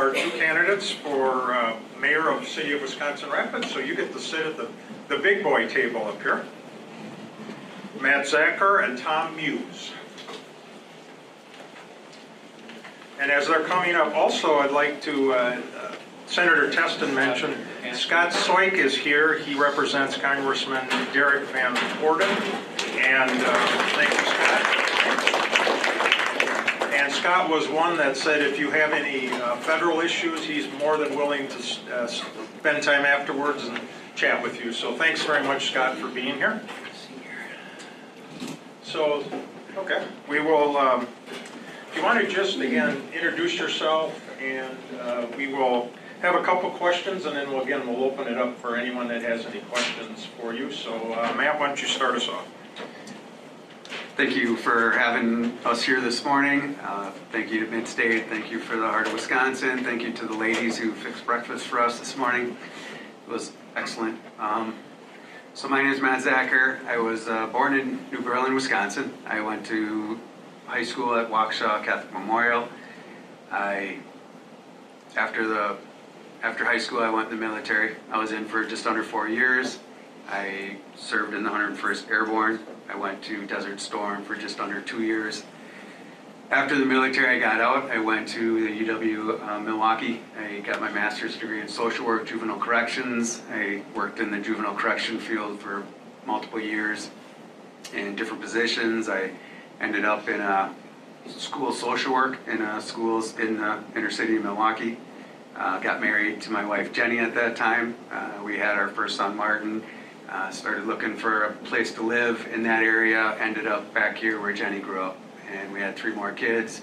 our two candidates for mayor of the city of Wisconsin Rapids, so you get to sit at the big boy table up here. Matt Zacher and Tom Mews. And as they're coming up, also I'd like to, Senator Teston mentioned, Scott Soik is here. He represents Congressman Derek Van Orden. And thank you, Scott. And Scott was one that said if you have any federal issues, he's more than willing to spend time afterwards and chat with you. So thanks very much, Scott, for being here. So, okay, we will, if you want to just, again, introduce yourself, and we will have a couple questions, and then we'll open it up for anyone that has any questions for you. So, Matt, why don't you start us off? Thank you for having us here this morning. Thank you to Midstate. Thank you for the Heart of Wisconsin. Thank you to the ladies who fixed breakfast for us this morning. It was excellent. So my name is Matt Zacher. I was born in New Berlin, Wisconsin. I went to high school at Waukesha Catholic Memorial. After high school, I went in the military. I was in for just under 4 years. I served in the 101st Airborne. I went to Desert Storm for just under 2 years. After the military, I got out. I went to the UW Milwaukee. I got my master's degree in social work, juvenile corrections. I worked in the juvenile correction field for multiple years in different positions. I ended up in school social work in schools in the inner city of Milwaukee. Got married to my wife Jenny at that time. We had our first son Martin. Started looking for a place to live in that area. Ended up back here where Jenny grew up. And we had 3 more kids,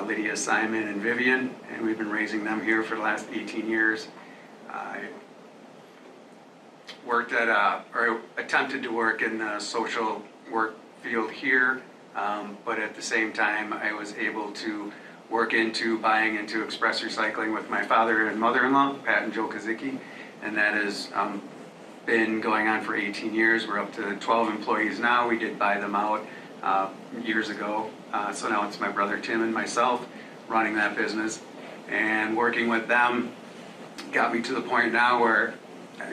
Lydia, Simon, and Vivian. And we've been raising them here for the last 18 years. I worked at, or attempted to work in the social work field here. But at the same time, I was able to work into buying into express recycling with my father and mother-in-law, Pat and Joe Kazicki, and that has been going on for 18 years. We're up to 12 employees now. We did buy them out years ago, so now it's my brother Tim and myself running that business, and working with them got me to the point now where,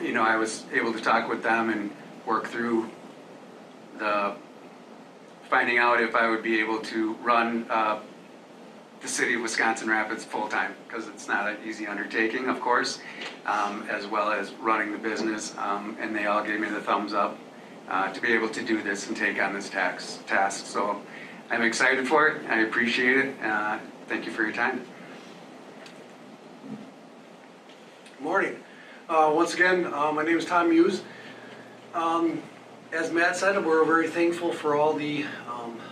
you know, I was able to talk with them and work through the finding out if I would be able to run the city of Wisconsin Rapids full-time, because it's not an easy undertaking, of course, as well as running the business, and they all gave me the thumbs up to be able to do this and take on this task. So I'm excited for it. I appreciate it. Thank you for your time. Good morning. Once again, my name is Tom Mews. As Matt said, we're very thankful for all the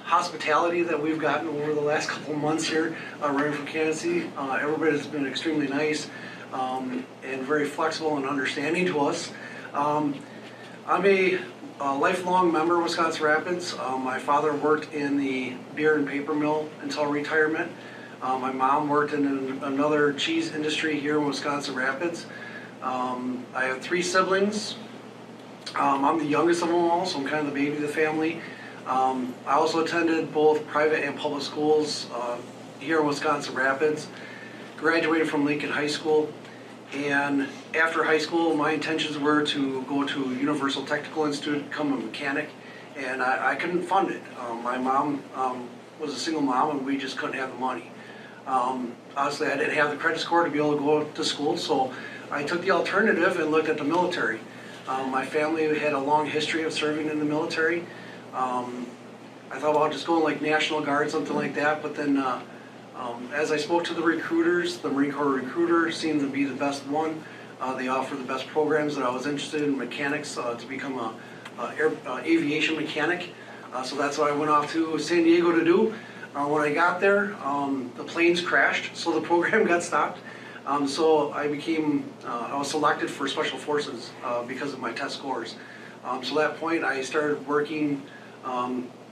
hospitality that we've gotten over the last couple of months here running for candidacy. Everybody's been extremely nice and very flexible and understanding to us. I'm a lifelong member of Wisconsin Rapids. My father worked in the beer and paper mill until retirement. My mom worked in another cheese industry here in Wisconsin Rapids. I have 3 siblings. I'm the youngest of them all, so I'm kind of the baby of the family. I also attended both private and public schools here in Wisconsin Rapids. Graduated from Lincoln High School, and after high school my intentions were to go to Universal Technical Institute, become a mechanic, and I couldn't fund it. My mom was a single mom and we just couldn't have the money. Honestly, I didn't have the credit score to be able to go to school, so I took the alternative and looked at the military. My family had a long history of serving in the military. I thought about just going like National Guard, something like that, but then as I spoke to the recruiters, the Marine Corps recruiter seemed to be the best one. They offer the best programs, and I was interested in mechanics to become a aviation mechanic. So that's what I went off to San Diego to do. When I got there, the planes crashed, so the program got stopped. So I was selected for Special Forces because of my test scores. So at that point I started working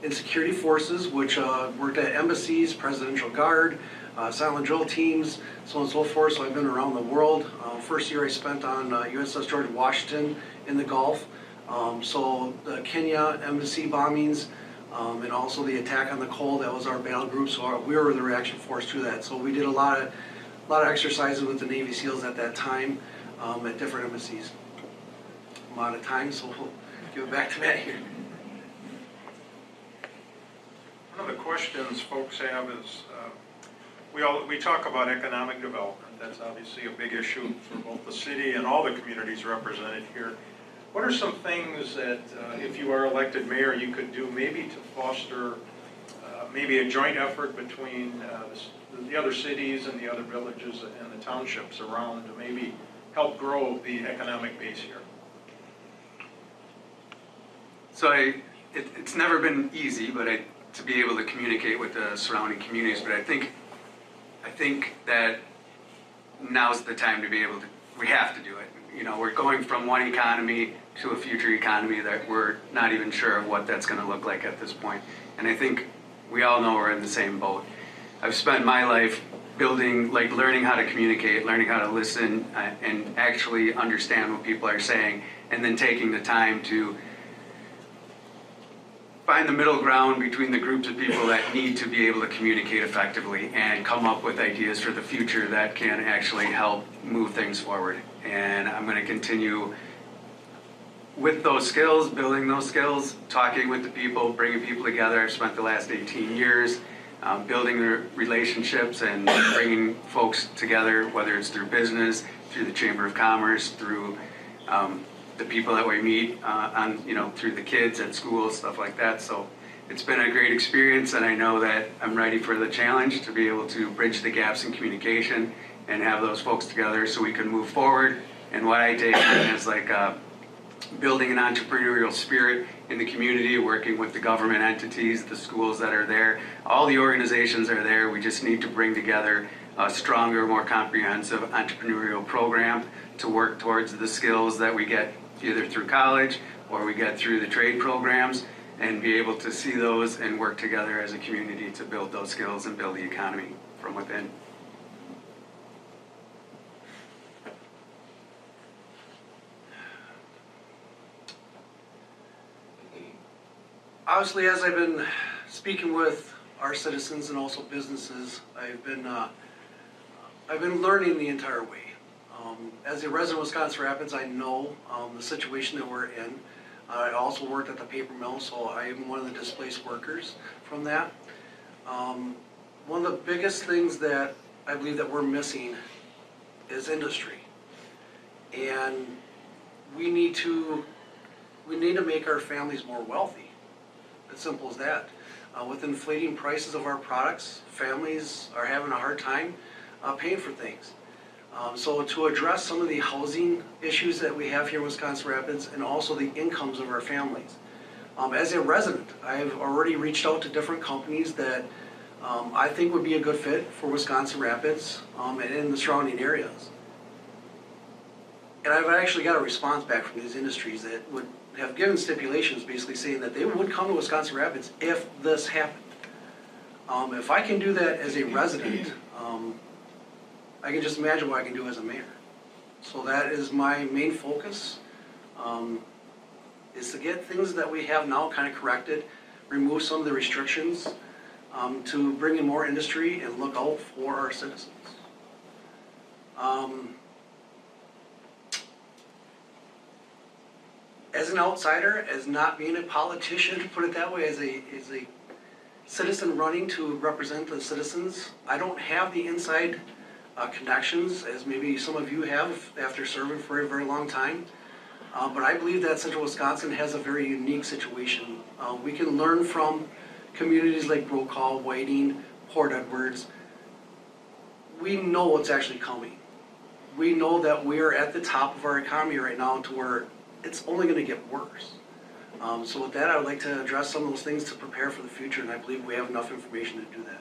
in security forces, which worked at embassies, Presidential Guard, silent drill teams, so on and so forth. So I've been around the world. First year I spent on USS George Washington in the Gulf. So the Kenya embassy bombings, and also the attack on the Cole, that was our battle group. So we were the reaction force to that. So we did a lot of a lot of exercises with the Navy SEALs at that time at different embassies. I'm out of time, so we'll give it back to Matt here. One of the questions folks have is, we talk about economic development. That's obviously a big issue for both the city and all the communities represented here. What are some things that, if you are elected mayor, you could do maybe to foster maybe a joint effort between the other cities and the other villages and the townships around to maybe help grow the economic base here? So it's never been easy, but to be able to communicate with the surrounding communities. But I think that now's the time to be able to. We have to do it. You know, we're going from one economy to a future economy that we're not even sure of what that's going to look like at this point. And I think we all know we're in the same boat. I've spent my life learning how to communicate, learning how to listen, and actually understand what people are saying, and then taking the time to find the middle ground between the groups of people that need to be able to communicate effectively and come up with ideas for the future that can actually help move things forward. And I'm going to continue with those skills, building those skills, talking with the people, bringing people together. I've spent the last 18 years building the relationships and bringing folks together, whether it's through business, through the Chamber of Commerce, through the people that we meet through the kids at school, stuff like that. So it's been a great experience, and I know that I'm ready for the challenge to be able to bridge the gaps in communication and have those folks together so we can move forward. And what I take is building an entrepreneurial spirit in the community, working with the government entities, the schools that are there. All the organizations are there. We just need to bring together a stronger, more comprehensive entrepreneurial program to work towards the skills that we get either through college or we get through the trade programs, and be able to see those and work together as a community to build those skills and build the economy from within. Obviously, as I've been speaking with our citizens and also businesses, I've been learning the entire way. As a resident of Wisconsin Rapids, I know the situation that we're in. I also worked at the paper mill, so I am one of the displaced workers from that. One of the biggest things that I believe that we're missing is industry, and we need to make our families more wealthy. As simple as that. With inflating prices of our products, families are having a hard time paying for things. So to address some of the housing issues that we have here in Wisconsin Rapids and also the incomes of our families. As a resident, I've already reached out to different companies that I think would be a good fit for Wisconsin Rapids and in the surrounding areas. And I've actually got a response back from these industries that would have given stipulations basically saying that they would come to Wisconsin Rapids if this happened. If I can do that as a resident, I can just imagine what I can do as a mayor. So that is my main focus, is to get things that we have now kind of corrected, remove some of the restrictions, to bring in more industry and look out for our citizens. As an outsider, as not being a politician, to put it that way, as a citizen running to represent the citizens, I don't have the inside connections as maybe some of you have after serving for a very long time. But I believe that Central Wisconsin has a very unique situation. We can learn from communities like Brokaw, Whiting, Port Edwards. We know what's actually coming. We know that we're at the top of our economy right now to where it's only going to get worse. So with that, I would like to address some of those things to prepare for the future, and I believe we have enough information to do that.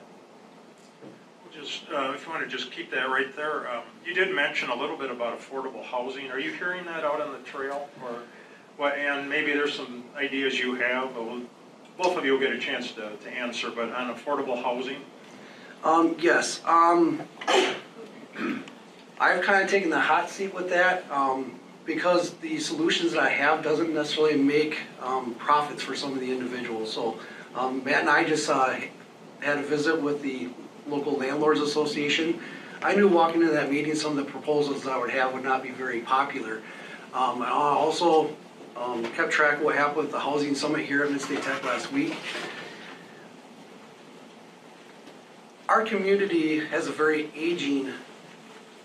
Just, if you want to just keep that right there, you did mention a little bit about affordable housing. Are you hearing that out on the trail, or what? And maybe there's some ideas you have. Both of you will get a chance to answer, but on affordable housing. Yes. I've kind of taken the hot seat with that because the solutions that I have doesn't necessarily make profits for some of the individuals. So Matt and I just had a visit with the local landlords association. I knew walking into that meeting, some of the proposals that I would have would not be very popular. And I also kept track of what happened with the housing summit here at Mid-State Tech last week. Our community has a very aging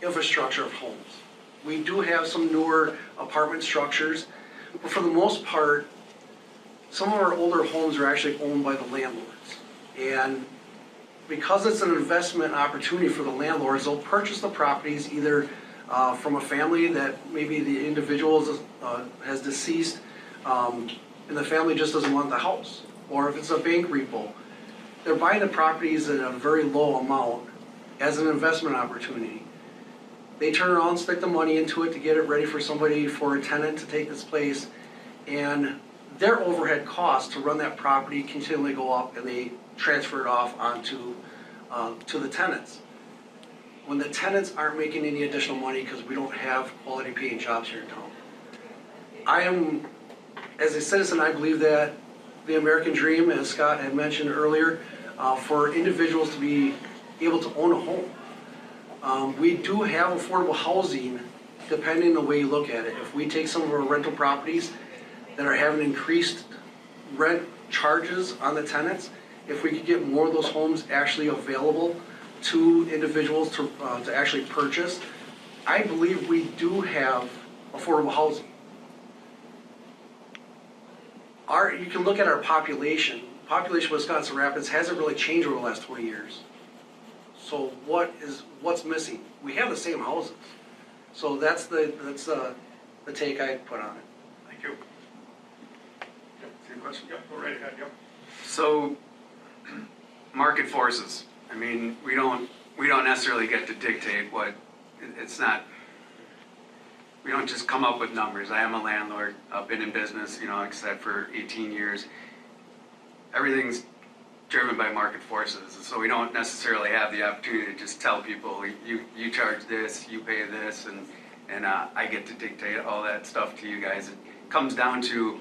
infrastructure of homes. We do have some newer apartment structures, but for the most part, some of our older homes are actually owned by the landlords. And because it's an investment opportunity for the landlords, they'll purchase the properties either from a family that maybe the individual has deceased and the family just doesn't want the house. Or if it's a bank repo, they're buying the properties at a very low amount as an investment opportunity. They turn around, stick the money into it to get it ready for somebody, for a tenant to take this place, and their overhead costs to run that property continually go up, and they transfer it off onto to the tenants. When the tenants aren't making any additional money because we don't have quality paying jobs here in town. As a citizen, I believe that the American dream, as Scott had mentioned earlier, for individuals to be able to own a home. We do have affordable housing depending on the way you look at it. If we take some of our rental properties that are having increased rent charges on the tenants, if we could get more of those homes actually available to individuals to actually purchase, I believe we do have affordable housing. You can look at our population. Population of Wisconsin Rapids hasn't really changed over the last 20 years. So what's missing? We have the same houses. So that's the take I put on it. Thank you. See a question? Yep, go right ahead, yep. So, market forces. I mean, we don't necessarily get to dictate what, it's not, we don't just come up with numbers. I am a landlord. I've been in business, like I said, for 18 years. Everything's driven by market forces. So we don't necessarily have the opportunity to just tell people, you charge this, you pay this, and I get to dictate all that stuff to you guys. It comes down to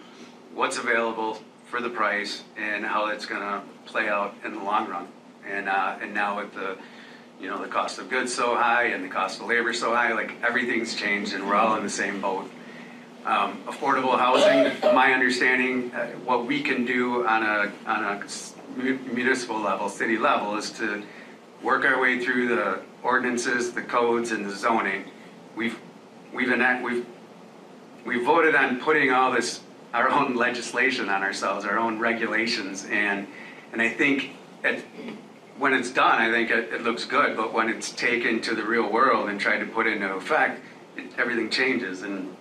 what's available for the price and how that's going to play out in the long run. And now with the cost of goods so high and the cost of labor so high, like everything's changed and we're all in the same boat. Affordable housing, my understanding, what we can do on a municipal level, city level, is to work our way through the ordinances, the codes, and the zoning. We've voted on putting all this, our own legislation on ourselves, our own regulations, and I think when it's done, I think it looks good, but when it's taken to the real world and tried to put into effect, everything changes, and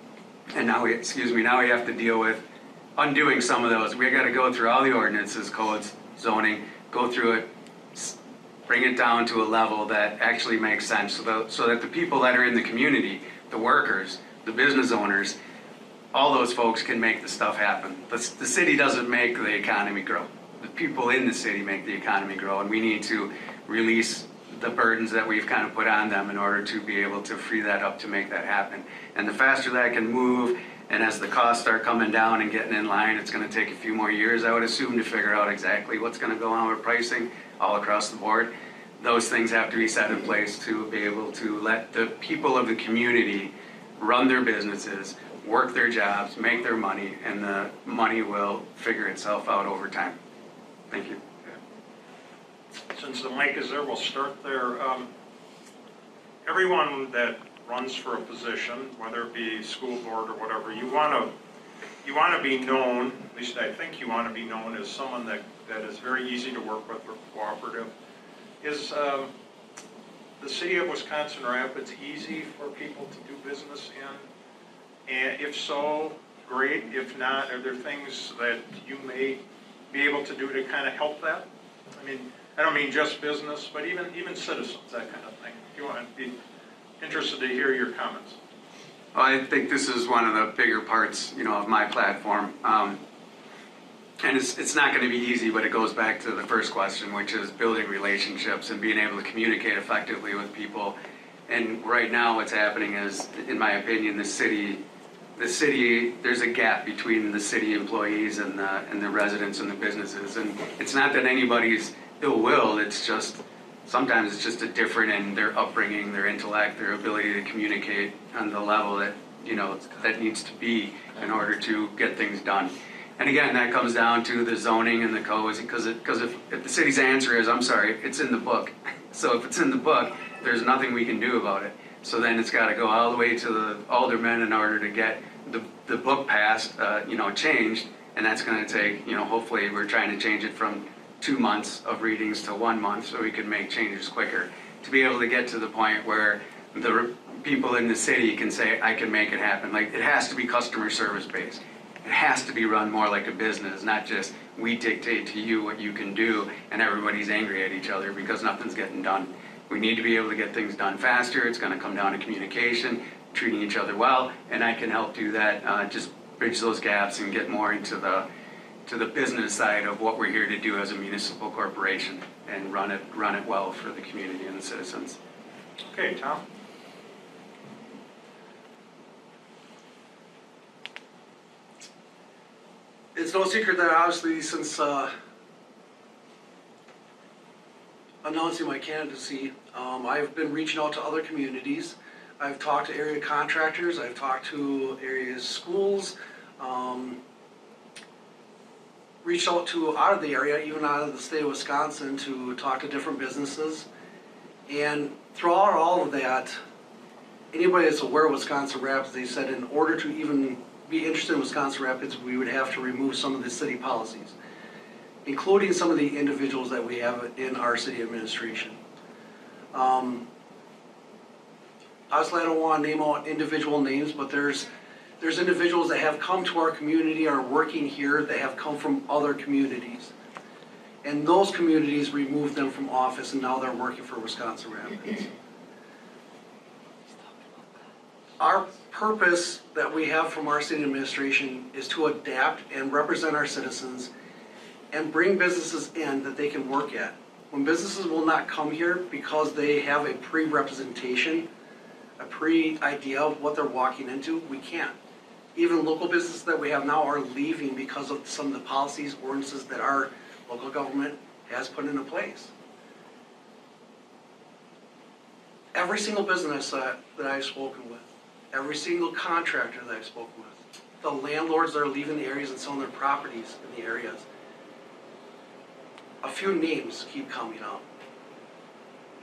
now we have to deal with undoing some of those. We got to go through all the ordinances, codes, zoning, go through it, bring it down to a level that actually makes sense, so that the people that are in the community, the workers, the business owners, all those folks can make the stuff happen. The city doesn't make the economy grow. The people in the city make the economy grow, and we need to release the burdens that we've kind of put on them in order to be able to free that up to make that happen. And the faster that can move, and as the costs start coming down and getting in line, it's going to take a few more years, I would assume, to figure out exactly what's going to go on with pricing all across the board. Those things have to be set in place to be able to let the people of the community run their businesses, work their jobs, make their money, and the money will figure itself out over time. Thank you. Since the mic is there, we'll start there. Everyone that runs for a position, whether it be school board or whatever, you want to be known, at least I think you want to be known as someone that is very easy to work with or cooperative. Is the city of Wisconsin Rapids easy for people to do business in? And if so, great. If not, are there things that you may be able to do to kind of help that? I mean, I don't mean just business, but even citizens, that kind of thing. If you want to be interested to hear your comments. Well, I think this is one of the bigger parts, of my platform. And it's not going to be easy, but it goes back to the first question, which is building relationships and being able to communicate effectively with people. And right now what's happening is, in my opinion, the city, there's a gap between the city employees and the residents and the businesses. And it's not that anybody's ill-willed, it's just sometimes it's just a different in their upbringing, their intellect, their ability to communicate on the level that, that needs to be in order to get things done. And again, that comes down to the zoning and the codes, because if the city's answer is, I'm sorry, it's in the book. So if it's in the book, there's nothing we can do about it. So then it's got to go all the way to the aldermen in order to get the book passed, changed, and that's going to take, hopefully we're trying to change it from 2 months of readings to 1 month so we can make changes quicker. To be able to get to the point where the people in the city can say, I can make it happen. Like, it has to be customer service based. It has to be run more like a business, not just we dictate to you what you can do and everybody's angry at each other because nothing's getting done. We need to be able to get things done faster. It's going to come down to communication, treating each other well, and I can help do that, just bridge those gaps and get more into the business side of what we're here to do as a municipal corporation and run it well for the community and the citizens. Okay, Tom? It's no secret that obviously since announcing my candidacy, I've been reaching out to other communities. I've talked to area contractors, I've talked to area schools, reached out to out of the area, even out of the state of Wisconsin, to talk to different businesses. And throughout all of that, anybody that's aware of Wisconsin Rapids, they said in order to even be interested in Wisconsin Rapids, we would have to remove some of the city policies, including some of the individuals that we have in our city administration. Obviously, I don't want to name out individual names, but there's individuals that have come to our community, are working here, that have come from other communities. And those communities removed them from office, and now they're working for Wisconsin Rapids. Our purpose that we have from our city administration is to adapt and represent our citizens and bring businesses in that they can work at. When businesses will not come here because they have a pre-representation, a pre-idea of what they're walking into, we can't. Even local businesses that we have now are leaving because of some of the policies, ordinances that our local government has put into place. Every single business that I've spoken with, every single contractor that I've spoken with, the landlords that are leaving the areas and selling their properties in the areas, a few names keep coming up.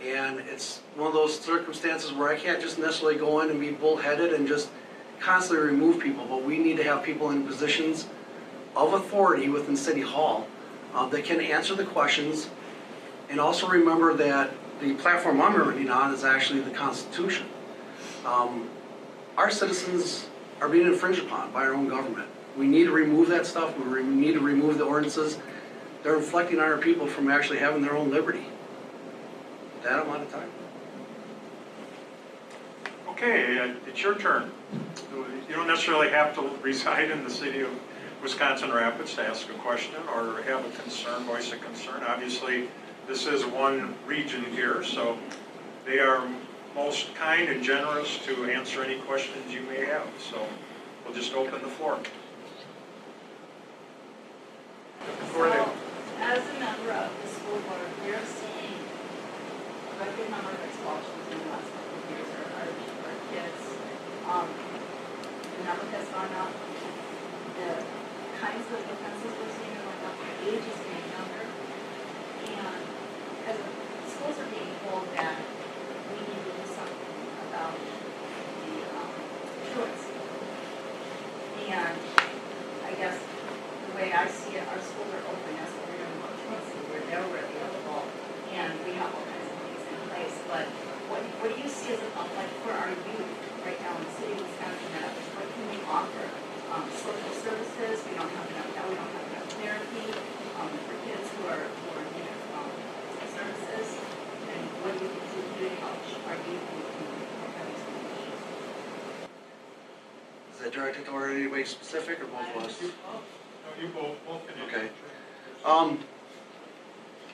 And it's one of those circumstances where I can't just necessarily go in and be bullheaded and just constantly remove people, but we need to have people in positions of authority within City Hall that can answer the questions, and also remember that the platform I'm running on is actually the Constitution. Our citizens are being infringed upon by our own government. We need to remove that stuff. We need to remove the ordinances. They're inflicting on our people from actually having their own liberty. With that, I'm out of time. Okay, it's your turn. You don't necessarily have to reside in the city of Wisconsin Rapids to ask a question or have a concern, voice a concern. Obviously, this is one region here, so they are most kind and generous to answer any questions you may have. So we'll just open the floor. As a member of the school board, we're seeing a good number of expulsions in the last couple of years of our kids. The number has gone up. The kinds of offenses we're seeing are going up. The age is getting younger. And as schools are being told that we need to do something about the truancy. And I guess the way I see it, our schools are open as a freedom of truancy, where they're available, and we have all kinds of things in place. But what do you see as like for our youth right now in the city of Wisconsin Rapids? What can we offer? Social services. We don't have enough therapy for kids who are needing services. And what do you think we can do to help our youth with having some issues? Is that directed toward anybody specific or both of us? You both can answer. Okay.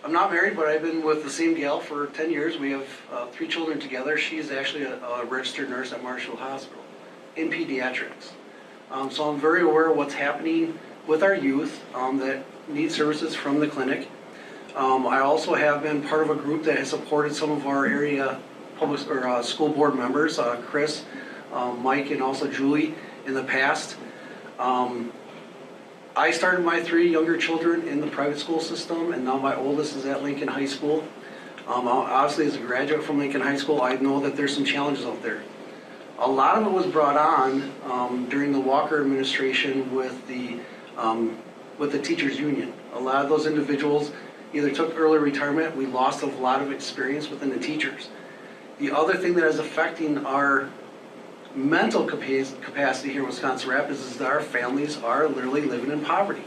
I'm not married, but I've been with the same gal for 10 years. We have 3 children together. She's actually a registered nurse at Marshall Hospital in pediatrics. So I'm very aware of what's happening with our youth that need services from the clinic. I also have been part of a group that has supported some of our area public or school board members, Chris, Mike, and also Julie in the past. I started my 3 younger children in the private school system, and now my oldest is at Lincoln High School. Obviously, as a graduate from Lincoln High School, I know that there's some challenges out there. A lot of it was brought on during the Walker administration with the teachers union. A lot of those individuals either took early retirement. We lost a lot of experience within the teachers. The other thing that is affecting our mental capacity here in Wisconsin Rapids is that our families are literally living in poverty.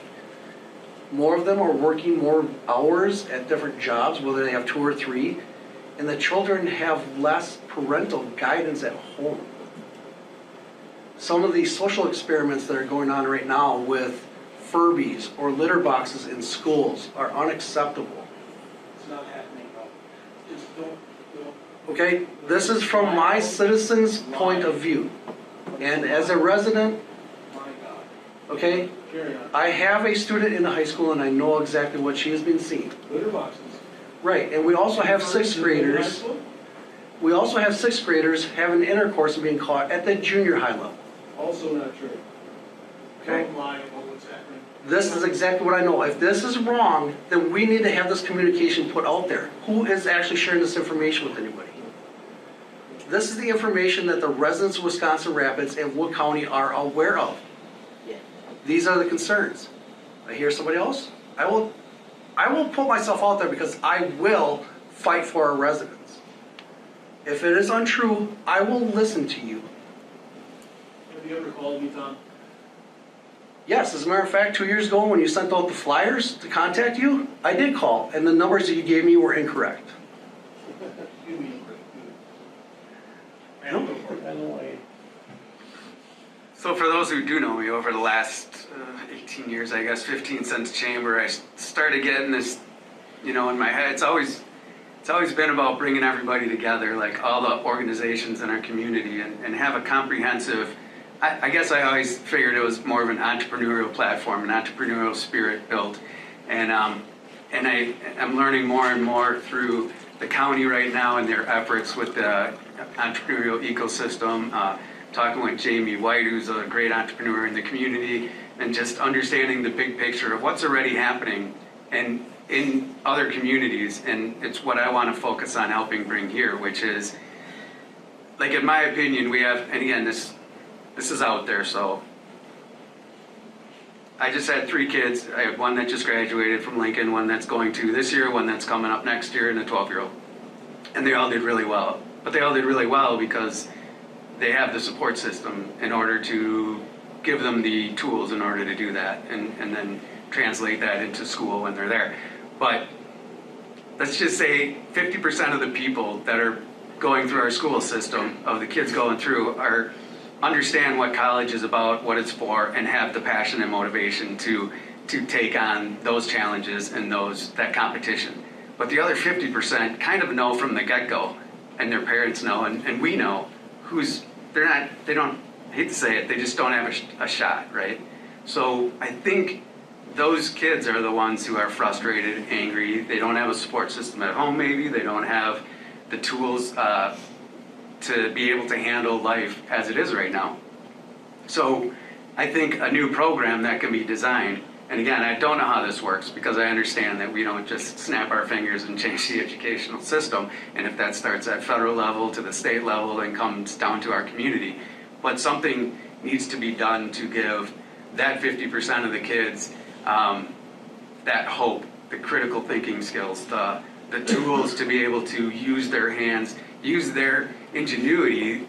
More of them are working more hours at different jobs, whether they have 2 or 3, and the children have less parental guidance at home. Some of these social experiments that are going on right now with Furbies or litter boxes in schools are unacceptable. It's not happening, no. Just don't. Okay, this is from my citizen's point of view. And as a resident, My God. okay, Carry on. I have a student in the high school and I know exactly what she has been seeing. Litter boxes. Right, and we also have 6th graders. High school? We also have 6th graders having intercourse and being caught at the junior high level. Also not true. Okay. Don't lie about what's happening. This is exactly what I know. If this is wrong, then we need to have this communication put out there. Who is actually sharing this information with anybody? This is the information that the residents of Wisconsin Rapids and Wood County are aware of. These are the concerns. I hear somebody else, I will put myself out there because I will fight for our residents. If it is untrue, I will listen to you. Have you ever called me, Tom? Yes, as a matter of fact, 2 years ago when you sent out the flyers to contact you, I did call, and the numbers that you gave me were incorrect. You mean. Ma'am, go for it. I know I. So for those who do know me, over the last 18 years, I guess 15 since Chamber, I started getting this, in my head. It's always been about bringing everybody together, like all the organizations in our community, and have a comprehensive. I guess I always figured it was more of an entrepreneurial platform, an entrepreneurial spirit built, and I'm learning more and more through the county right now and their efforts with the entrepreneurial ecosystem. Talking with Jamie White, who's a great entrepreneur in the community, and just understanding the big picture of what's already happening and in other communities. And it's what I want to focus on helping bring here, which is, like, in my opinion, we have, and again, this is out there, so I just had 3 kids. I have one that just graduated from Lincoln, one that's going to this year, one that's coming up next year, and a 12-year-old. And they all did really well. But they all did really well because they have the support system in order to give them the tools in order to do that, and then translate that into school when they're there. But let's just say 50% of the people that are going through our school system, of the kids going through, understand what college is about, what it's for, and have the passion and motivation to take on those challenges and that competition. But the other 50% kind of know from the get-go, and their parents know, and we know, they don't, I hate to say it, they just don't have a shot, right? So I think those kids are the ones who are frustrated, angry. They don't have a support system at home, maybe. They don't have the tools to be able to handle life as it is right now. So I think a new program that can be designed, and again, I don't know how this works because I understand that we don't just snap our fingers and change the educational system, and if that starts at federal level to the state level and comes down to our community. But something needs to be done to give that 50% of the kids that hope, the critical thinking skills, the tools to be able to use their hands, use their ingenuity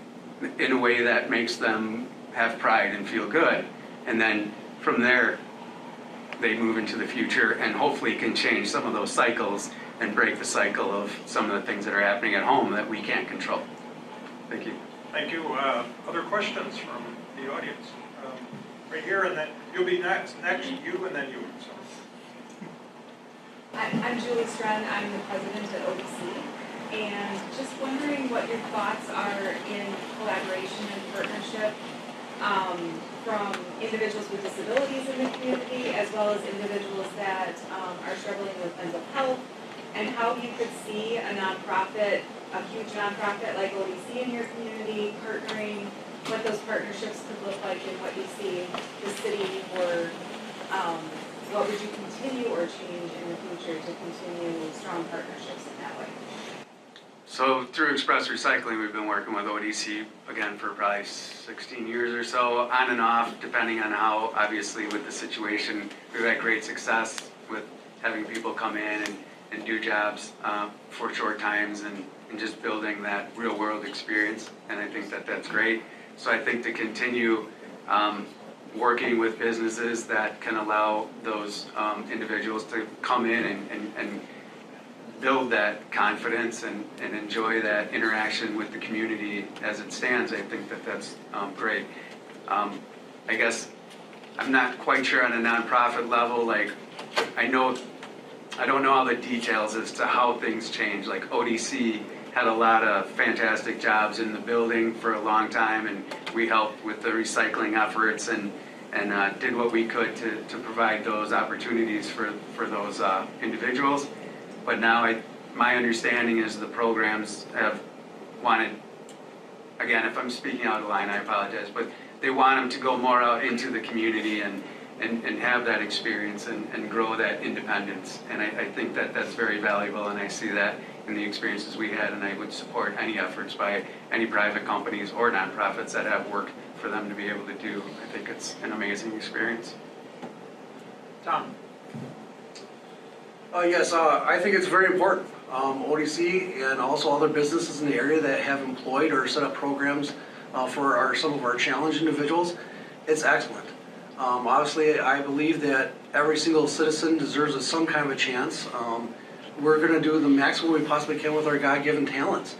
in a way that makes them have pride and feel good. And then from there, they move into the future and hopefully can change some of those cycles and break the cycle of some of the things that are happening at home that we can't control. Thank you. Thank you. Other questions from the audience? Right here, and then you'll be next, you, and then you. So. I'm Julie Strand. I'm the president at OPC, and just wondering what your thoughts are in collaboration and partnership from individuals with disabilities in the community, as well as individuals that are struggling with mental health, and how you could see a nonprofit, a huge nonprofit like ODC in your community, partnering, what those partnerships could look like, and what you see the city or what would you continue or change in the future to continue strong partnerships in that way? So through Express Recycling, we've been working with ODC again for probably 16 years or so, on and off, depending on how, obviously with the situation, we've had great success with having people come in and do jobs for short times and just building that real world experience, and I think that that's great. So I think to continue working with businesses that can allow those individuals to come in and build that confidence and enjoy that interaction with the community as it stands, I think that that's great. I guess I'm not quite sure on a nonprofit level, like I don't know all the details as to how things change. Like ODC had a lot of fantastic jobs in the building for a long time, and we helped with the recycling efforts and did what we could to provide those opportunities for those individuals. But now my understanding is the programs have wanted, again, if I'm speaking out of line, I apologize, but they want them to go more out into the community and have that experience and grow that independence. And I think that that's very valuable, and I see that in the experiences we had, and I would support any efforts by any private companies or nonprofits that have work for them to be able to do. I think it's an amazing experience. Tom? Yes, I think it's very important. ODC and also other businesses in the area that have employed or set up programs for some of our challenged individuals, it's excellent. Obviously, I believe that every single citizen deserves some kind of a chance. We're going to do the maximum we possibly can with our God-given talents.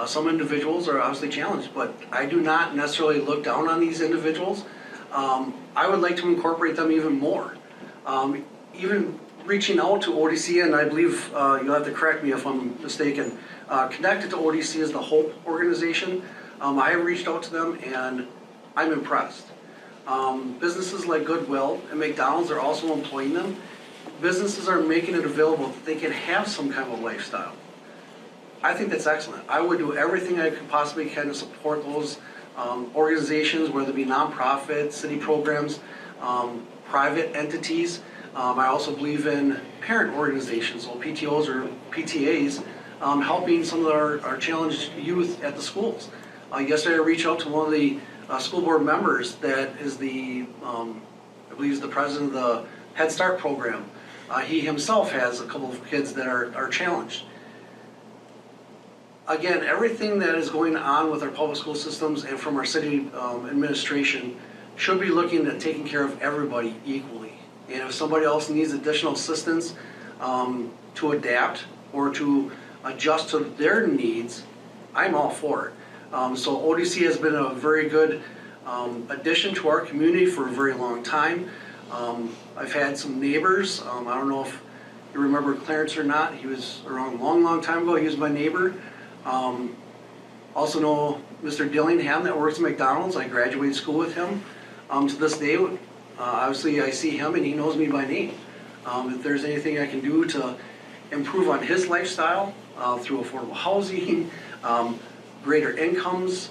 Some individuals are obviously challenged, but I do not necessarily look down on these individuals. I would like to incorporate them even more. Even reaching out to ODC, and I believe you'll have to correct me if I'm mistaken, connected to ODC is the HOPE organization. I have reached out to them and I'm impressed. Businesses like Goodwill and McDonald's are also employing them. Businesses are making it available that they can have some kind of a lifestyle. I think that's excellent. I would do everything I could possibly can to support those organizations, whether it be nonprofit, city programs, private entities. I also believe in parent organizations, so PTOs or PTAs, helping some of our challenged youth at the schools. Yesterday I reached out to one of the school board members that is I believe is the president of the Head Start program. He himself has a couple of kids that are challenged. Again, everything that is going on with our public school systems and from our city administration should be looking at taking care of everybody equally. And if somebody else needs additional assistance to adapt or to adjust to their needs, I'm all for it. So ODC has been a very good addition to our community for a very long time. I've had some neighbors. I don't know if you remember Clarence or not. He was around a long, long time ago. He was my neighbor. Also know Mr. Dillingham that works at McDonald's. I graduated school with him. To this day, obviously I see him and he knows me by name. If there's anything I can do to improve on his lifestyle through affordable housing, greater incomes,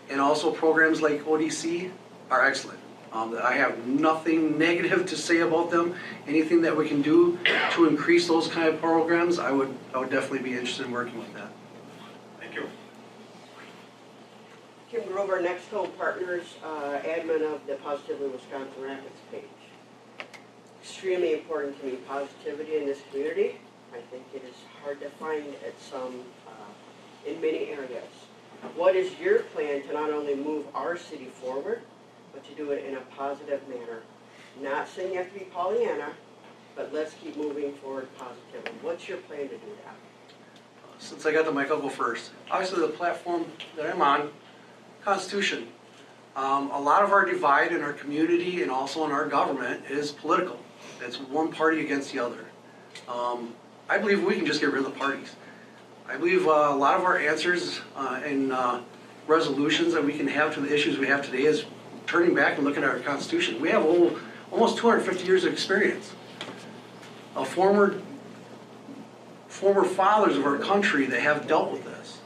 and also programs like ODC are excellent. I have nothing negative to say about them. Anything that we can do to increase those kind of programs, I would definitely be interested in working with that. Thank you. Kim Grover, Next Home Partners, admin of the Positively Wisconsin Rapids page. Extremely important to me, positivity in this community. I think it is hard to find in many areas. What is your plan to not only move our city forward, but to do it in a positive manner? Not saying you have to be Pollyanna, but let's keep moving forward positively. What's your plan to do that? Since I got the mic, I'll go first. Obviously, the platform that I'm on, Constitution. A lot of our divide in our community and also in our government is political. It's one party against the other. I believe we can just get rid of the parties. I believe a lot of our answers in resolutions that we can have to the issues we have today is turning back and looking at our Constitution. We have almost 250 years of experience. Former fathers of our country that have dealt with this.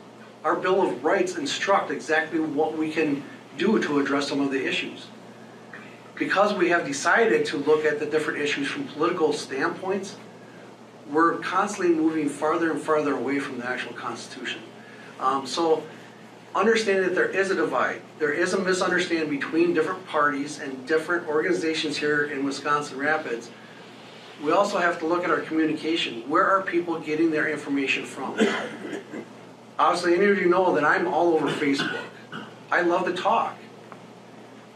Our Bill of Rights instruct exactly what we can do to address some of the issues. Because we have decided to look at the different issues from political standpoints, we're constantly moving farther and farther away from the actual Constitution. So understanding that there is a divide, there is a misunderstanding between different parties and different organizations here in Wisconsin Rapids. We also have to look at our communication. Where are people getting their information from? Obviously, any of you know that I'm all over Facebook. I love to talk.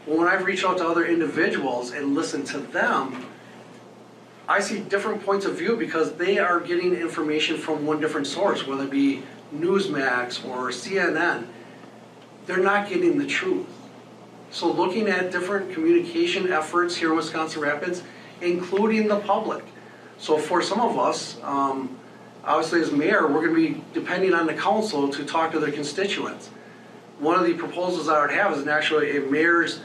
When I've reached out to other individuals and listened to them, I see different points of view because they are getting information from one different source, whether it be Newsmax or CNN. They're not getting the truth. So looking at different communication efforts here in Wisconsin Rapids, including the public. So for some of us, obviously as mayor, we're going to be depending on the council to talk to their constituents. One of the proposals I would have is actually a mayor's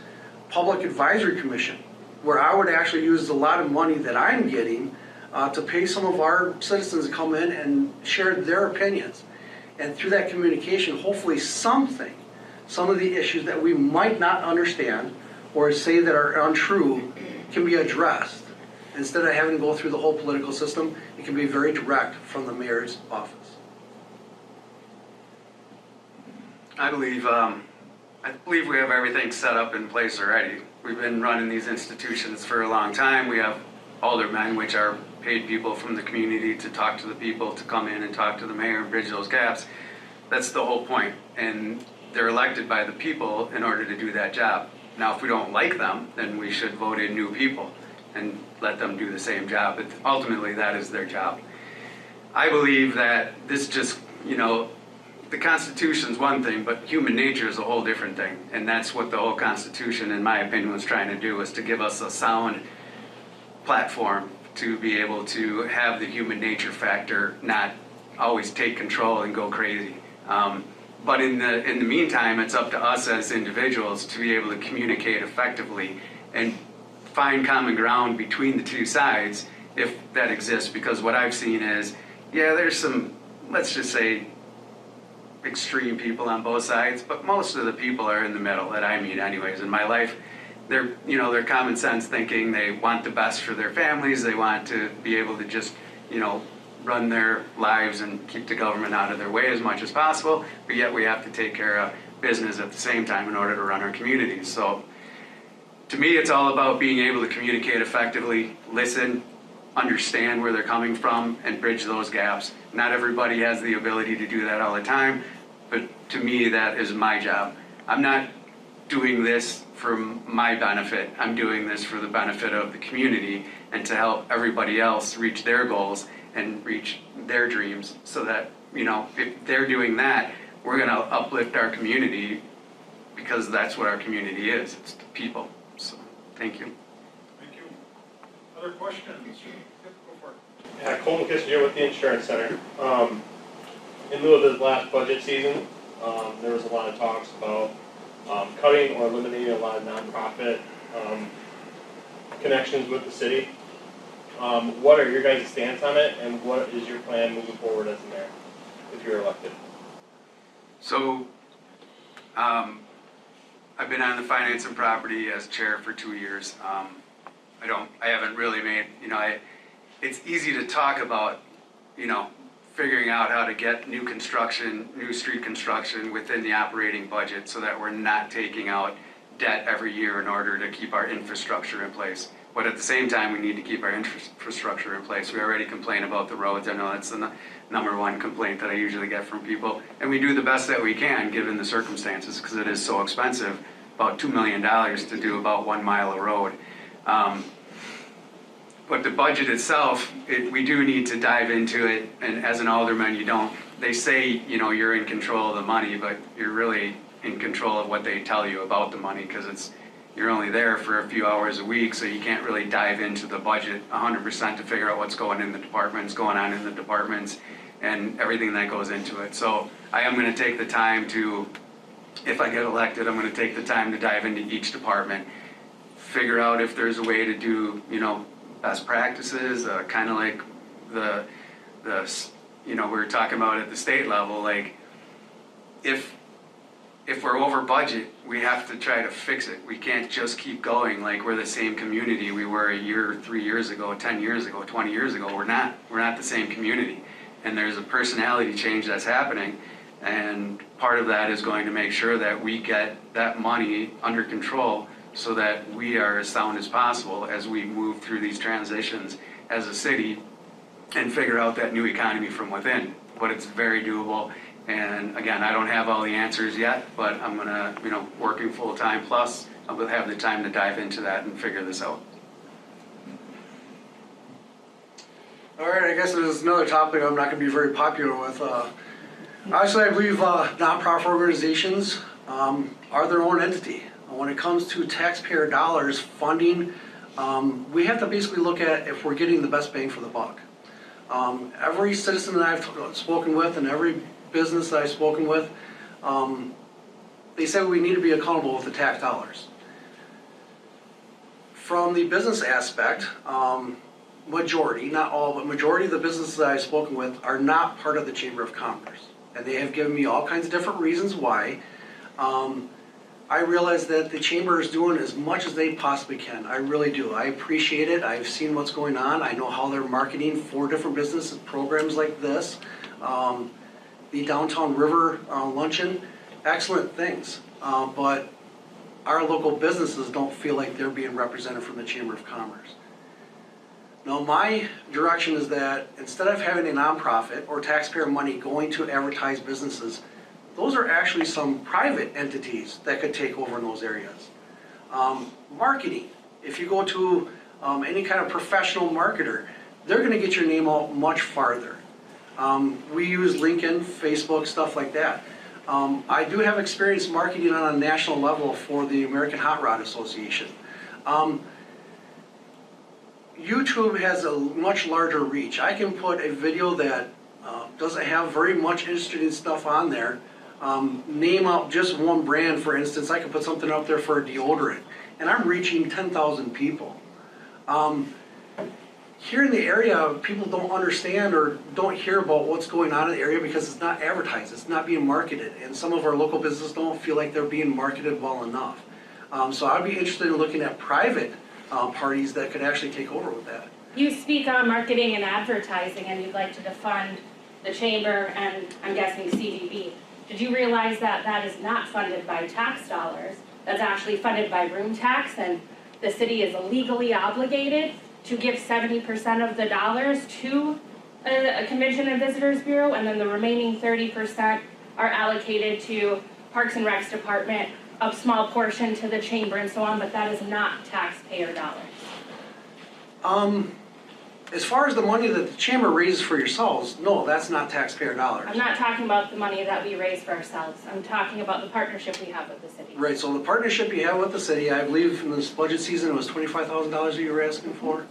public advisory commission, where I would actually use a lot of money that I'm getting to pay some of our citizens to come in and share their opinions. And through that communication, hopefully some of the issues that we might not understand or say that are untrue can be addressed. Instead of having to go through the whole political system, it can be very direct from the mayor's office. I believe we have everything set up in place already. We've been running these institutions for a long time. We have aldermen, which are paid people from the community to talk to the people, to come in and talk to the mayor and bridge those gaps. That's the whole point. And they're elected by the people in order to do that job. Now, if we don't like them, then we should vote in new people and let them do the same job. But ultimately, that is their job. I believe that this just, the Constitution's one thing, but human nature is a whole different thing. And that's what the whole Constitution, in my opinion, was trying to do, was to give us a sound platform to be able to have the human nature factor not always take control and go crazy. But in the meantime, it's up to us as individuals to be able to communicate effectively and find common ground between the two sides, if that exists. Because what I've seen is, there's some, let's just say, extreme people on both sides, but most of the people are in the middle that I meet anyways in my life. They're common sense thinking. They want the best for their families. They want to be able to just, run their lives and keep the government out of their way as much as possible, but yet we have to take care of business at the same time in order to run our communities. So to me, it's all about being able to communicate effectively, listen, understand where they're coming from, and bridge those gaps. Not everybody has the ability to do that all the time, but to me, that is my job. I'm not doing this for my benefit. I'm doing this for the benefit of the community and to help everybody else reach their goals and reach their dreams, so that, if they're doing that, we're going to uplift our community, because that's what our community is. It's the people. So, thank you. Thank you. Other questions? Yep, go for it. Yeah, Colton Kissinger with the Insurance Center. In lieu of the last budget season, there was a lot of talks about cutting or eliminating a lot of nonprofit connections with the city. What are your guys' stance on it, and what is your plan moving forward as mayor if you're elected? So, I've been on the Finance and Property as chair for 2 years. I haven't really made, it's easy to talk about, figuring out how to get new street construction within the operating budget, so that we're not taking out debt every year in order to keep our infrastructure in place. But at the same time, we need to keep our infrastructure in place. We already complain about the roads. I know that's the number one complaint that I usually get from people. And we do the best that we can, given the circumstances, because it is so expensive, about $2 million to do about 1 mile of road. But the budget itself, we do need to dive into it. And as an alderman, they say, you're in control of the money, but you're really in control of what they tell you about the money, because you're only there for a few hours a week, so you can't really dive into the budget 100% to figure out what's going on in the departments, and everything that goes into it. So I am going to take the time to if I get elected, I'm gonna take the time to dive into each department, figure out if there's a way to do, best practices, kind of like the, we were talking about at the state level, like, if we're over budget, we have to try to fix it. We can't just keep going like we're the same community we were a year, 3 years ago, 10 years ago, 20 years ago. We're not the same community. And there's a personality change that's happening. And part of that is going to make sure that we get that money under control so that we are as sound as possible as we move through these transitions as a city and figure out that new economy from within. But it's very doable. And again, I don't have all the answers yet, but I'm gonna, working full time plus, I'll have the time to dive into that and figure this out. All right, I guess there's another topic I'm not gonna be very popular with. Actually, I believe nonprofit organizations are their own entity. When it comes to taxpayer dollars funding, we have to basically look at if we're getting the best bang for the buck. Every citizen that I've spoken with and every business that I've spoken with, they said we need to be accountable with the tax dollars. From the business aspect, majority, not all, but majority of the businesses that I've spoken with are not part of the Chamber of Commerce. And they have given me all kinds of different reasons why. I realize that the Chamber is doing as much as they possibly can. I really do. I appreciate it. I've seen what's going on. I know how they're marketing for different businesses, programs like this. The Downtown River Luncheon, excellent things. But our local businesses don't feel like they're being represented from the Chamber of Commerce. Now, my direction is that instead of having a nonprofit or taxpayer money going to advertise businesses, those are actually some private entities that could take over in those areas. Marketing, if you go to any kind of professional marketer, they're gonna get your name out much farther. We use LinkedIn, Facebook, stuff like that. I do have experience marketing on a national level for the American Hot Rod Association. YouTube has a much larger reach. I can put a video that doesn't have very much interesting stuff on there. Name out just one brand, for instance. I could put something up there for a deodorant, and I'm reaching 10,000 people. Here in the area, people don't understand or don't hear about what's going on in the area because it's not advertised, it's not being marketed, and some of our local businesses don't feel like they're being marketed well enough. So I'd be interested in looking at private parties that could actually take over with that. You speak on marketing and advertising, and you'd like to defund the chamber and I'm guessing CDB. Did you realize that that is not funded by tax dollars? That's actually funded by room tax, and the city is legally obligated to give 70% of the dollars to a Convention and Visitors Bureau, and then the remaining 30% are allocated to Parks and Recs Department, a small portion to the chamber and so on, but that is not taxpayer dollars. As far as the money that the chamber raises for yourselves, no, that's not taxpayer dollars. I'm not talking about the money that we raise for ourselves. I'm talking about the partnership we have with the city. Right, so the partnership you have with the city, I believe in this budget season, it was $25,000 that you were asking for.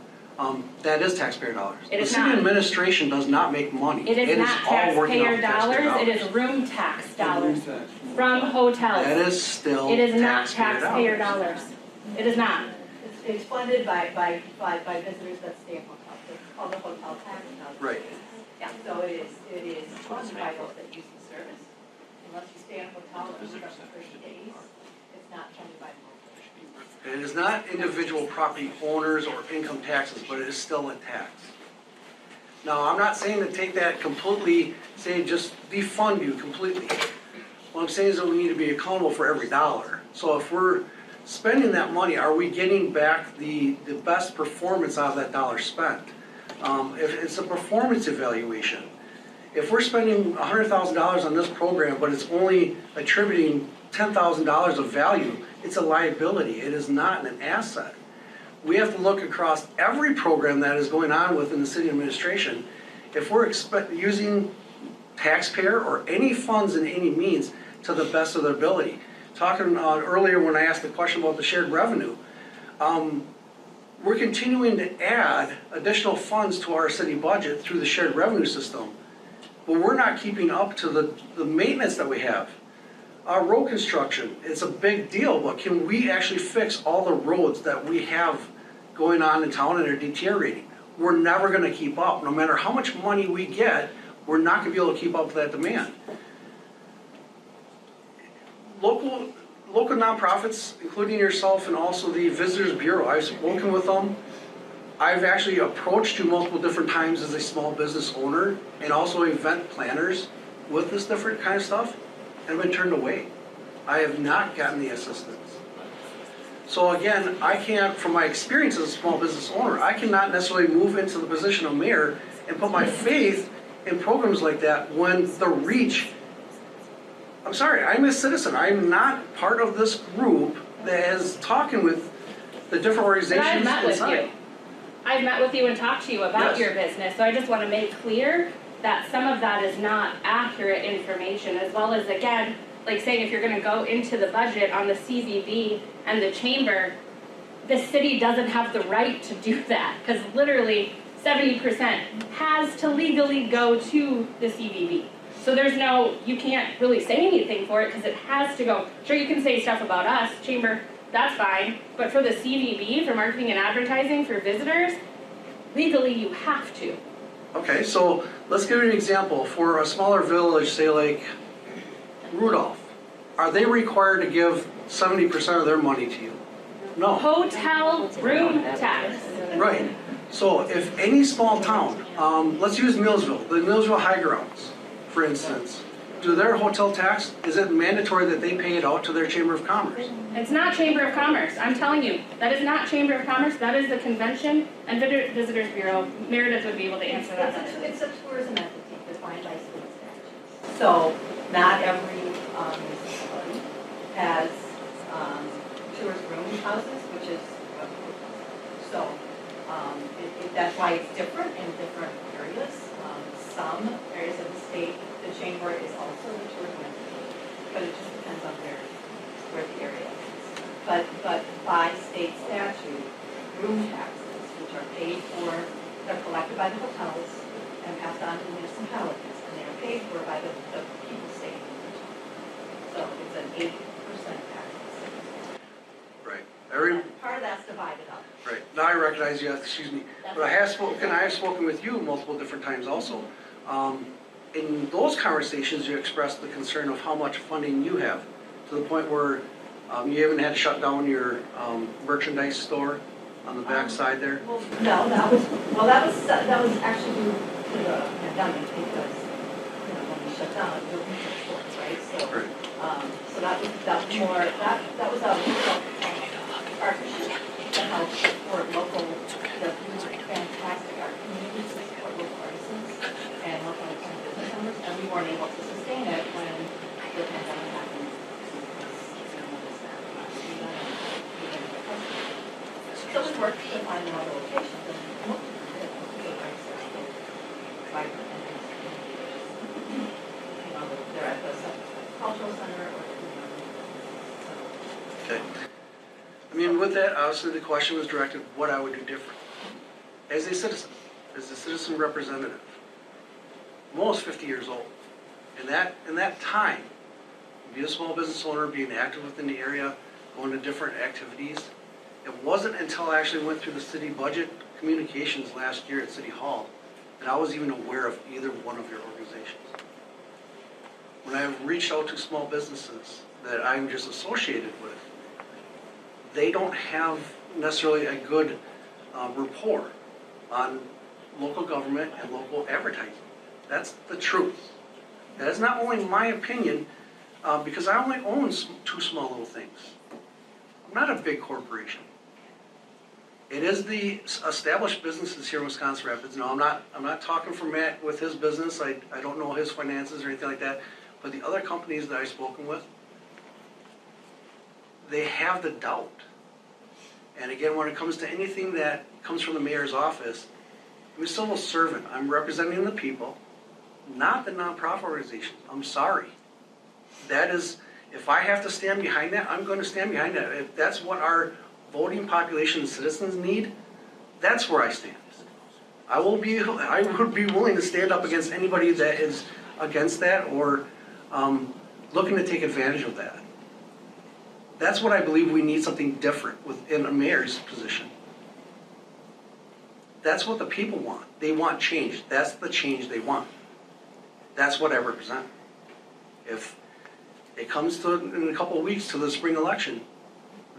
That is taxpayer dollars. It is the city not. administration does not make money. It is not all working taxpayer off taxpayer dollars, it is room tax dollars from hotels. That is still It is not taxpayer taxpayer dollars. It is not. It's funded by visitors that stay in hotels, it's called the hotel tax. Right. Yeah, so it is funded by those that use the service. Unless you stay in a hotel for 30 days, it's not funded by the hotel. It is not individual property owners or income taxes, but it is still a tax. Now, I'm not saying to take that completely, say just defund you completely. What I'm saying is that we need to be accountable for every dollar. So if we're spending that money, are we getting back the best performance out of that dollar spent? If it's a performance evaluation, if we're spending $100,000 on this program, but it's only attributing $10,000 of value, it's a liability. It is not an asset. We have to look across every program that is going on within the city administration. If we're using taxpayer or any funds in any means to the best of their ability. Talking earlier when I asked the question about the shared revenue, we're continuing to add additional funds to our city budget through the shared revenue system, but we're not keeping up to the maintenance that we have. Road construction, it's a big deal, but can we actually fix all the roads that we have going on in town and are deteriorating? We're never gonna keep up. No matter how much money we get, we're not gonna be able to keep up with that demand. Local nonprofits, including yourself and also the Visitors Bureau, I've spoken with them. I've actually approached you multiple different times as a small business owner and also event planners with this different kind of stuff, and I've been turned away. I have not gotten the assistance. So again, I can't, from my experience as a small business owner, I cannot necessarily move into the position of mayor and put my faith in programs like that when the reach, I'm sorry, I'm a citizen. I'm not part of this group that is talking with the different But organizations I've met with inside. you. I've met with you and talked to you about Yes. your business, so I just wanna make clear that some of that is not accurate information, as well as, again, like saying if you're gonna go into the budget on the CVB and the chamber, the city doesn't have the right to do that, because literally 70% has to legally go to the CVB. So there's no, you can't really say anything for it, because it has to go. Sure, you can say stuff about us, chamber, that's fine, but for the CVB, for marketing and advertising, for visitors, legally you have to. Okay, so let's give you an example. For a smaller village, say like Rudolph, are they required to give 70% of their money to you? No. Hotel room tax. Right. So if any small town, let's use Millsville, the Millsville High Grounds, for instance, do their hotel tax, is it mandatory that they pay it out to their Chamber of Commerce? It's not Chamber of Commerce, I'm telling you, that is not Chamber of Commerce, that is the Convention and Visitors Bureau. Meredith would be able to answer that better. It's a tourism entity defined by state statutes. So not every municipality has tourist room houses, which is so that's why it's different in different areas. Some areas of the state, the chamber is also the tourism entity, but it just depends on where the area is. But by state statute, room taxes, which are paid for, they're collected by the hotels and passed on to municipalities, and they are paid for by the people staying in the hotel. So it's an 8% tax. Right. Part of that's divided up. Right. Now I recognize you, excuse me, but I have spoken with you multiple different times also. In those conversations, you expressed the concern of how much funding you have, to the point where you even had to shut down your merchandise store on the back side there. Well, no, that was actually due to the pandemic, because, when we shut down, the retail stores, right? So, Right. so that was more, that was a partnership to help support local, the fantastic art community, to support local artisans and local business owners, and we weren't able to sustain it when the pandemic happened. So we worked to find another location, and most of them did, the rights are still vibrant and they're at the cultural center or, Okay. I mean, with that, obviously the question was directed what I would do different. As a citizen, as a citizen representative, I'm almost 50 years old. In that time, be a small business owner, being active within the area, going to different activities, it wasn't until I actually went through the city budget communications last year at City Hall that I was even aware of either one of your organizations. When I reached out to small businesses that I'm just associated with, they don't have necessarily a good rapport on local government and local advertising. That's the truth. That is not only my opinion, because I only own two small little things. I'm not a big corporation. It is the established businesses here in Wisconsin Rapids. No, I'm not talking for Matt with his business. I don't know his finances or anything like that. But the other companies that I've spoken with, they have the doubt. And again, when it comes to anything that comes from the mayor's office, I'm a civil servant. I'm representing the people, not the nonprofit organizations. I'm sorry. That is, if I have to stand behind that, I'm going to stand behind that. If that's what our voting population and citizens need, that's where I stand. I would be willing to stand up against anybody that is against that or looking to take advantage of that. That's what I believe we need, something different within a mayor's position. That's what the people want. They want change. That's the change they want. That's what I represent. If it comes to, in a couple of weeks, to the spring election,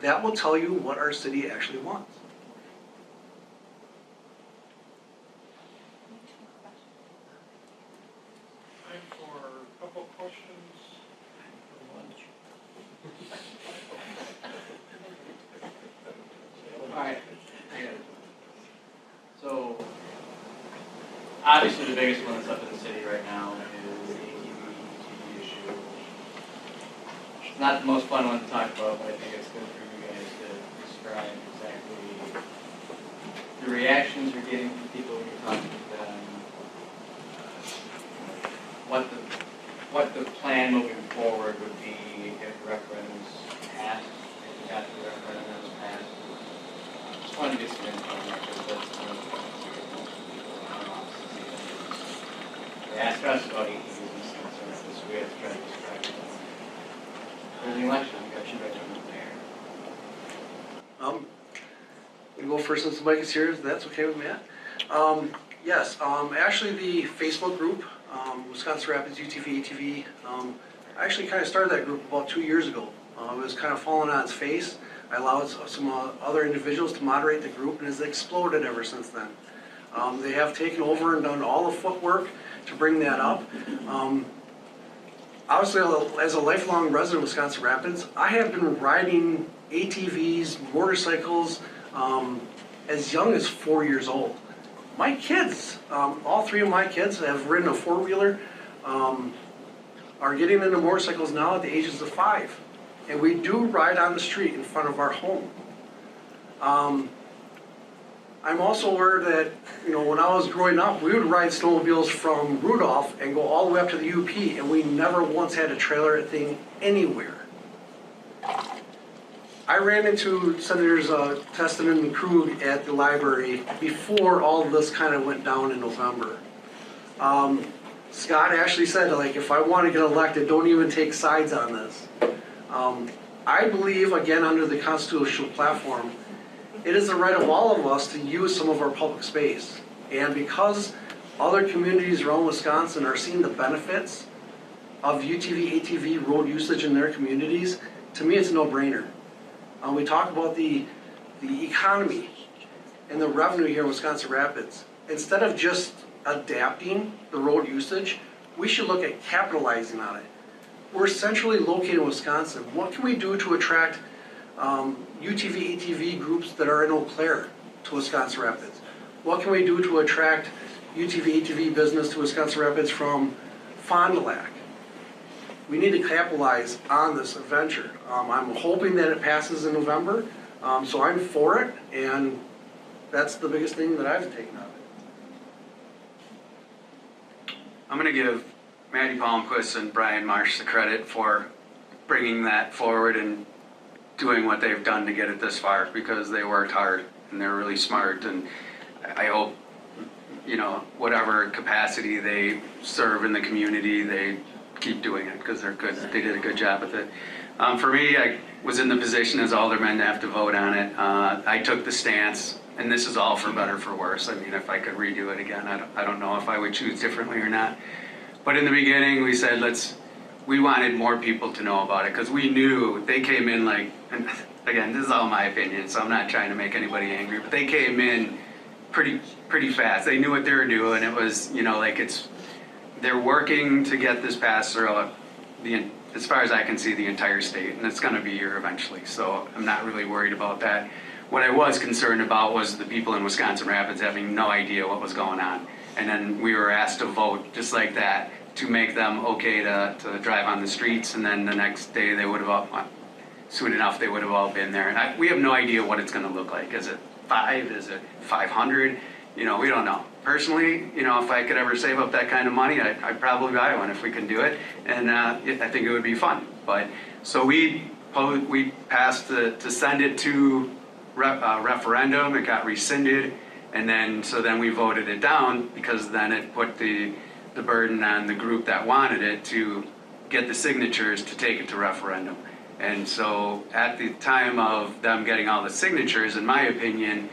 that will tell you what our city actually wants. Time for a couple questions for lunch. Alright. So, obviously the biggest one that's up in the city right now is the ATV issue. It's not the most fun one to talk about, but I think it's good for you guys to describe exactly the reactions you're getting from people when you're talking to them, what the plan moving forward would be if the referendum's passed, if we got the referendum was passed. Just wanted to get some info on that, because that's one of the questions we get most people in our office. They ask us about ATVs and stuff, so that's this way to try to describe it. There's an election, we got you guys on the mayor. We go first since Mike is here, if that's okay with Matt. Yes, actually the Facebook group, Wisconsin Rapids UTV ATV, I actually kind of started that group about 2 years ago. It was kind of falling on its face. I allowed some other individuals to moderate the group, and it's exploded ever since then. They have taken over and done all the footwork to bring that up. Obviously, as a lifelong resident of Wisconsin Rapids, I have been riding ATVs, motorcycles, as young as 4 years old. My kids, all three of my kids have ridden a four-wheeler, are getting into motorcycles now at the ages of 5. And we do ride on the street in front of our home. I'm also aware that, when I was growing up, we would ride snowmobiles from Rudolph and go all the way up to the UP, and we never once had a trailer thing anywhere. I ran into Senators Teston and Krug at the library before all of this kind of went down in November. Scott actually said, if I want to get elected, don't even take sides on this. I believe, again, under the constitutional platform, it is the right of all of us to use some of our public space. And because other communities around Wisconsin are seeing the benefits of UTV, ATV road usage in their communities, to me it's a no-brainer. We talk about the economy and the revenue here in Wisconsin Rapids. Instead of just adapting the road usage, we should look at capitalizing on it. We're centrally located in Wisconsin. What can we do to attract UTV, ATV groups that are in Eau Claire to Wisconsin Rapids? What can we do to attract UTV, ATV business to Wisconsin Rapids from Fond du Lac? We need to capitalize on this adventure. I'm hoping that it passes in November, so I'm for it, and that's the biggest thing that I've taken out of it. I'm going to give Maddie Palmquist and Brian Marsh the credit for bringing that forward and doing what they've done to get it this far, because they worked hard and they're really smart, and I hope, whatever capacity they serve in the community, they keep doing it, because they're good. They did a good job with it. For me, I was in the position as alderman to have to vote on it. I took the stance, and this is all for better for worse. I mean, if I could redo it again, I don't know if I would choose differently or not. But in the beginning, we said we wanted more people to know about it, because we knew they came in and again, this is all my opinion, so I'm not trying to make anybody angry, but they came in pretty fast. They knew what they were doing. It was, they're working to get this passed throughout as far as I can see, the entire state, and it's going to be here eventually, so I'm not really worried about that. What I was concerned about was the people in Wisconsin Rapids having no idea what was going on, and then we were asked to vote just like that to make them okay to drive on the streets, and then the next day they would have soon enough they would have all been there, and we have no idea what it's going to look like. Is it 5? Is it 500? We don't know. Personally, if I could ever save up that kind of money, I'd probably buy one if we can do it, and I think it would be fun. But so we passed to send it to referendum. It got rescinded, and then we voted it down, because then it put the burden on the group that wanted it to get the signatures to take it to referendum. And so at the time of them getting all the signatures, in my opinion,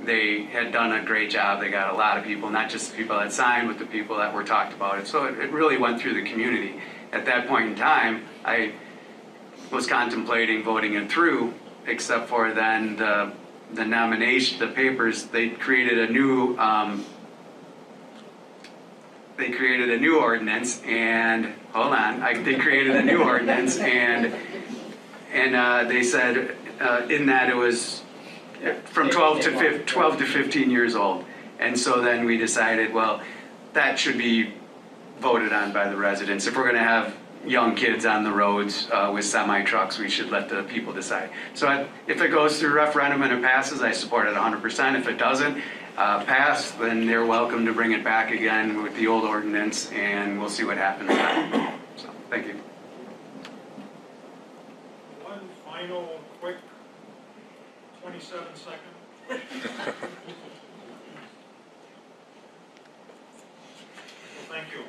they had done a great job. They got a lot of people, not just the people that signed, but the people that were talked about it. So it really went through the community. At that point in time, I was contemplating voting it through, except for then the nomination, the papers, they created a new ordinance, and hold on, they created a new ordinance, and they said in that it was from 12 to 15 years old. And so then we decided, well, that should be voted on by the residents. If we're going to have young kids on the roads with semi-trucks, we should let the people decide. So if it goes through referendum and it passes, I support it 100%. If it doesn't pass, then they're welcome to bring it back again with the old ordinance, and we'll see what happens then. So, thank you. One final quick 27-second. Well, thank you.